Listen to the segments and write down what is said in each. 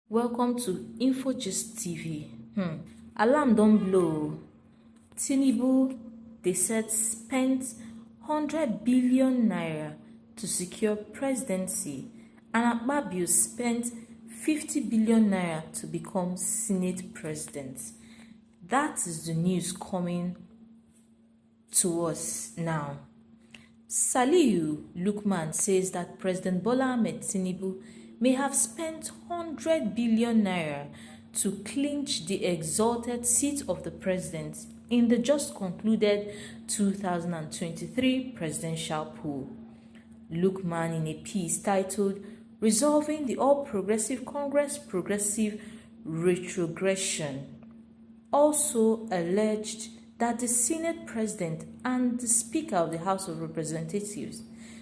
Welcome to Infogist TV. Alarm don't blow. Tinubu, they said, spent 100 billion naira to secure presidency, and Akpabio spent 50 billion naira to become Senate president. That is the news coming to us now. Saliu Lukman says that President Bola Ahmed Tinubu may have spent 100 billion naira to clinch the exalted seat of the president in the just concluded 2023 presidential poll. Lukman, in a piece titled "Resolving the All Progressive Congress Progressive Retrogression," also alleged that the Senate President and the Speaker of the House of Representatives,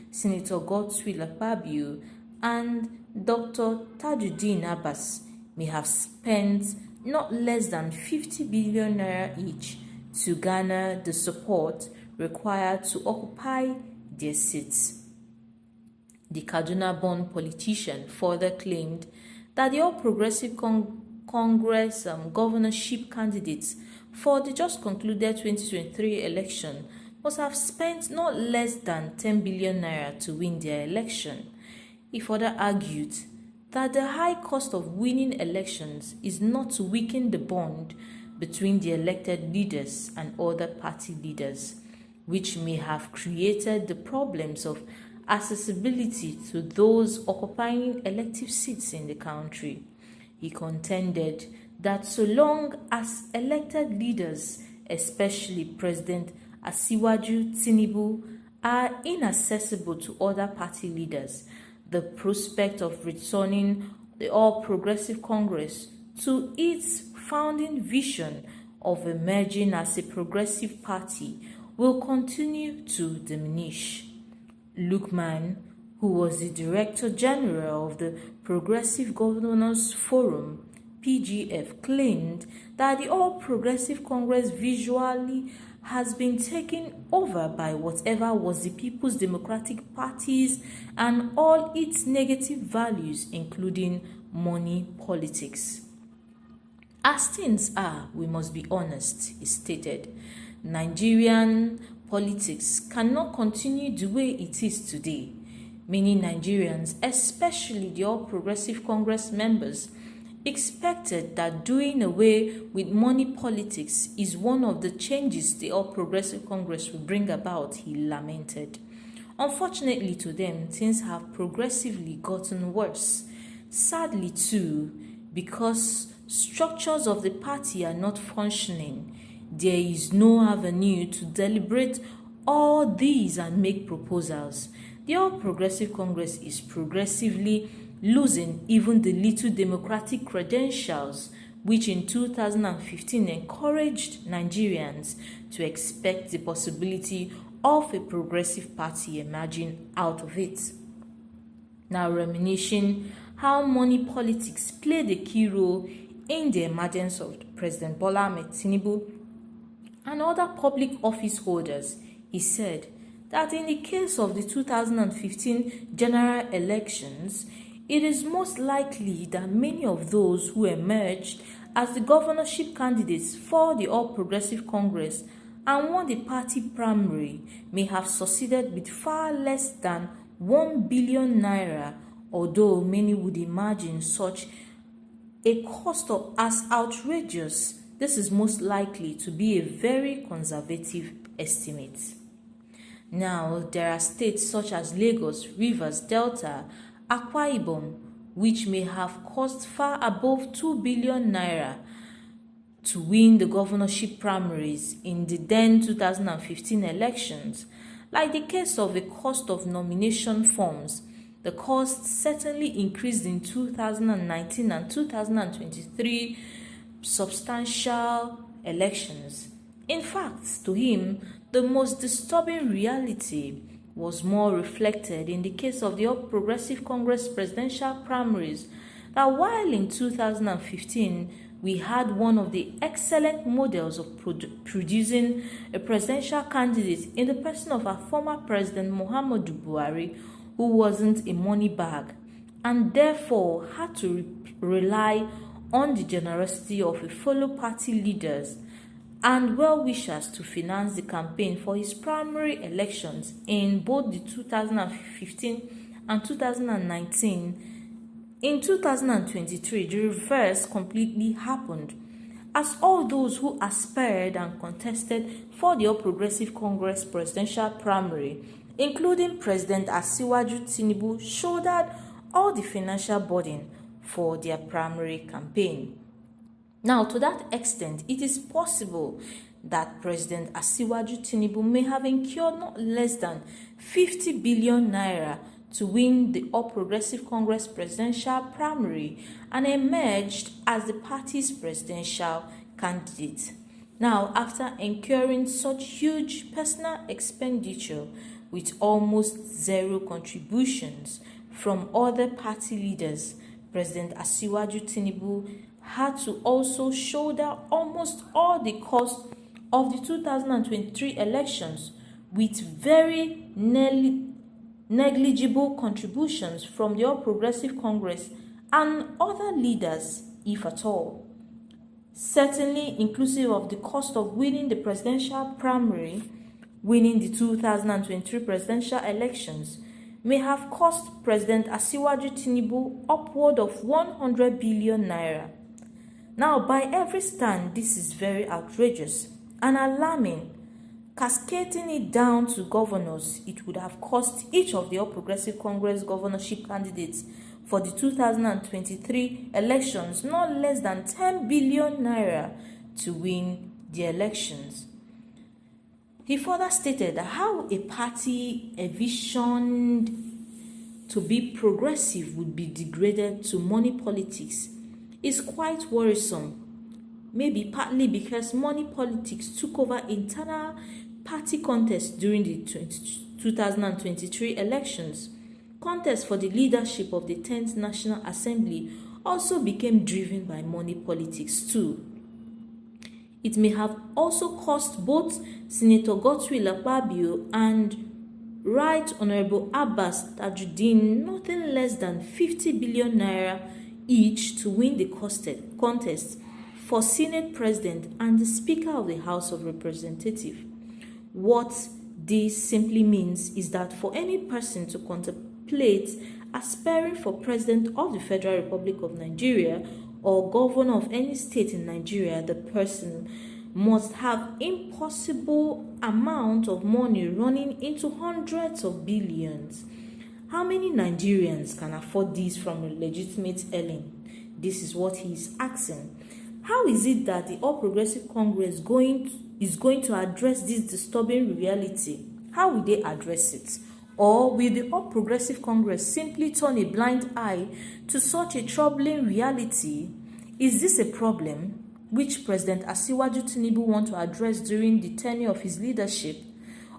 Senator Godswill Akpabio, and Dr. Tajuddin Abbas may have spent not less than 50 billion naira each to garner the support required to occupy their seats. The Kaduna-born politician further claimed that the All Progressive Congress governorship candidates for the just concluded 2023 election must have spent not less than 10 billion naira to win their election. He further argued that the high cost of winning elections is not to weaken the bond between the elected leaders and other party leaders, which may have created the problems of accessibility to those occupying elective seats in the country. He contended that so long as elected leaders, especially President Asiwaju Tinubu, are inaccessible to other party leaders, the prospect of returning the All Progressive Congress to its founding vision of emerging as a progressive party will continue to diminish. Lukman, who was the Director General of the Progressive Governors Forum, PGF, claimed that the All Progressive Congress visually has been taken over by whatever was the People's Democratic Party's and all its negative values, including money politics. As things are, we must be honest, he stated. Nigerian politics cannot continue the way it is today. Many Nigerians, especially the All Progressive Congress members, expected that doing away with money politics is one of the changes the All Progressive Congress will bring about, he lamented. Unfortunately to them, things have progressively gotten worse. Sadly too, because structures of the party are not functioning, there is no avenue to deliberate all these and make proposals. The All Progressive Congress is progressively losing even the little democratic credentials which in 2015 encouraged Nigerians to expect the possibility of a progressive party emerging out of it. Now, reminiscing how money politics played a key role in the emergence of President Bola Ahmed Tinubu and other public office holders, he said that in the case of the 2015 general elections, it is most likely that many of those who emerged as the governorship candidates for the All Progressive Congress and won the party primary may have succeeded with far less than 1 billion naira, although many would imagine such a cost as outrageous. This is most likely to be a very conservative estimate. Now, there are states such as Lagos, Rivers, Delta, Akwa Ibom, which may have cost far above 2 billion naira to win the governorship primaries in the then 2015 elections. Like the case of the cost of nomination forms, the cost certainly increased in 2019 and 2023 substantial elections. In fact, to him, the most disturbing reality was more reflected in the case of the All Progressive Congress presidential primaries, that while in 2015 we had one of the excellent models of producing a presidential candidate in the person of our former President Muhammadu Buhari, who wasn't a money bag and therefore had to rely on the generosity of a fellow party leaders and well-wishers to finance the campaign for his primary elections in both the 2015 and 2019. In 2023, the reverse completely happened, as all those who aspired and contested for the All Progressive Congress presidential primary, including President Asiwaju Tinubu, shouldered all the financial burden for their primary campaign. Now, to that extent, it is possible that President Asiwaju Tinubu may have incurred not less than 50 billion naira to win the All Progressive Congress presidential primary and emerged as the party's presidential candidate. Now, after incurring such huge personal expenditure with almost zero contributions from other party leaders, President Asiwaju Tinubu had to also shoulder almost all the cost of the 2023 elections with very negligible contributions from the All Progressive Congress and other leaders, if at all. Certainly inclusive of the cost of winning the presidential primary, winning the 2023 presidential elections may have cost President Asiwaju Tinubu upward of 100 billion naira. Now, by every stand, this is very outrageous and alarming. Cascading it down to governors, it would have cost each of the All Progressive Congress governorship candidates for the 2023 elections not less than 10 billion naira to win the elections. He further stated that how a party envisioned to be progressive would be degraded to money politics is quite worrisome. Maybe partly because money politics took over internal party contests during the 2023 elections. Contests for the leadership of the 10th National Assembly also became driven by money politics too. It may have also cost both Senator Akpabio and Right Honorable Abbas Tajuddin nothing less than 50 billion naira each to win the contest for Senate President and the Speaker of the House of Representatives. What this simply means is that for any person to contemplate aspiring for President of the Federal Republic of Nigeria or Governor of any state in Nigeria, the person must have impossible amount of money running into hundreds of billions. How many Nigerians can afford this from a legitimate earning? This is what he is asking. How is it that the All Progressive Congress is going to address this disturbing reality? How will they address it? Or will the All Progressive Congress simply turn a blind eye to such a troubling reality? Is this a problem which President Asiwaju Tinubu wants to address during the tenure of his leadership?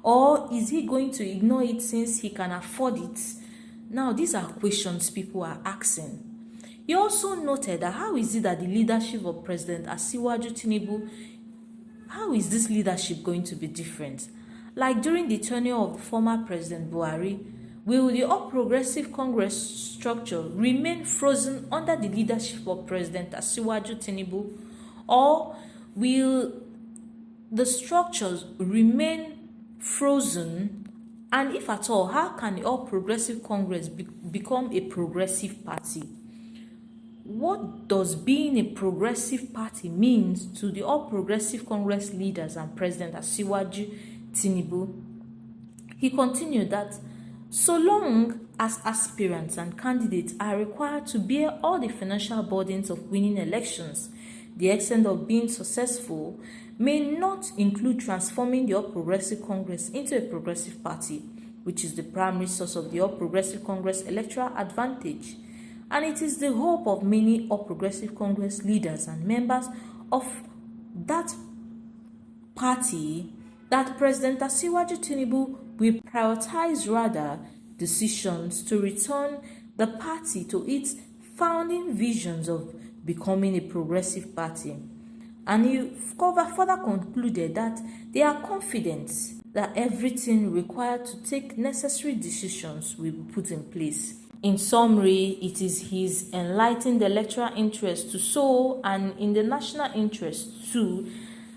Or is he going to ignore it since he can afford it? Now, these are questions people are asking. He also noted that how is it that the leadership of President Asiwaju Tinubu, how is this leadership going to be different? Like during the tenure of former President Buhari, will the All Progressive Congress structure remain frozen under the leadership of President Asiwaju Tinubu? Or will the structures remain frozen? And if at all, how can the All Progressive Congress become a progressive party? What does being a progressive party mean to the All Progressive Congress leaders and President Asiwaju Tinubu? He continued that so long as aspirants and candidates are required to bear all the financial burdens of winning elections, the extent of being successful may not include transforming the All Progressive Congress into a progressive party, which is the primary source of the All Progressive Congress electoral advantage. And it is the hope of many All Progressive Congress leaders and members of that party that President Asiwaju Tinubu will prioritize rather decisions to return the party to its founding visions of becoming a progressive party. And he further concluded that they are confident that everything required to take necessary decisions will be put in place. In summary, it is his enlightened electoral interest to sow, and in the national interest too.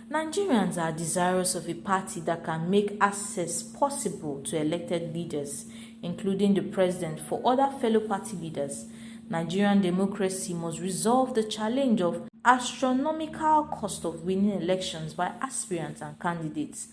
Nigerians are desirous of a party that can make access possible to elected leaders, including the president, for other fellow party leaders. Nigerian democracy must resolve the challenge of astronomical cost of winning elections by aspirants and candidates.